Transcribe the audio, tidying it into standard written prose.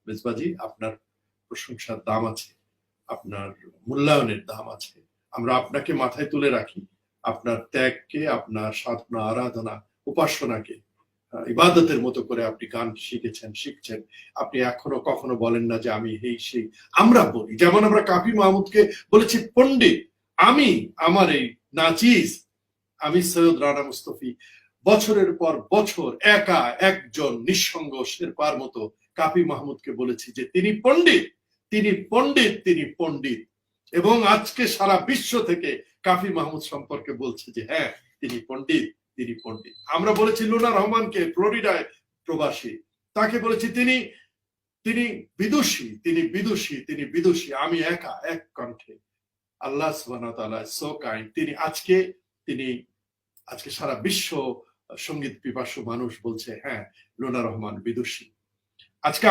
মেজবাজি, আপনার প্রশংসার দাম আছে, আপনার মূল্যায়নের দাম আছে। আমরা আপনাকে মাথায় তুলে রাখি, আপনার ত্যাগকে, আপনার সাধনা, আরাধনা, উপাসনাকে ইবাদতের মতো করে আপনি গান শিখেছেন, শিখছেন। আপনি এখনো কখনো বলেন না যে আমি এই সেই। আমরা বলি, যেমন আমরা কাফি মাহমুদকে বলেছি পণ্ডিত, আমি আমার এই নাচিস, আমি সৈয়দ রানা মুস্তফি বছরের পর বছর একা একজন নিঃসঙ্গ শেরপার মতো কাফি মাহমুদকে বলেছি যে তিনি পণ্ডিত, তিনি পণ্ডিত, তিনি পণ্ডিত। এবং আজকে সারা বিশ্ব থেকে কাফি মাহমুদ সম্পর্কে বলছে যে হ্যাঁ তিনি পণ্ডিত, তিনি পণ্ডিত। আমরা বলেছি লুনা রহমানকে, ফ্লোরিডায় প্রবাসী, তাকে বলেছি তিনি তিনি বিদুষী, তিনি বিদুষী, তিনি বিদুষী। আমি একা এক কণ্ঠে। আল্লাহ সুবহানাহু ওয়া তাআলা সো কাইন্ড। তিনি আজকে সারা বিশ্ব সঙ্গীত পিপাসু মানুষ বলছে হ্যাঁ লুনা রহমান বিদুষী। আজকে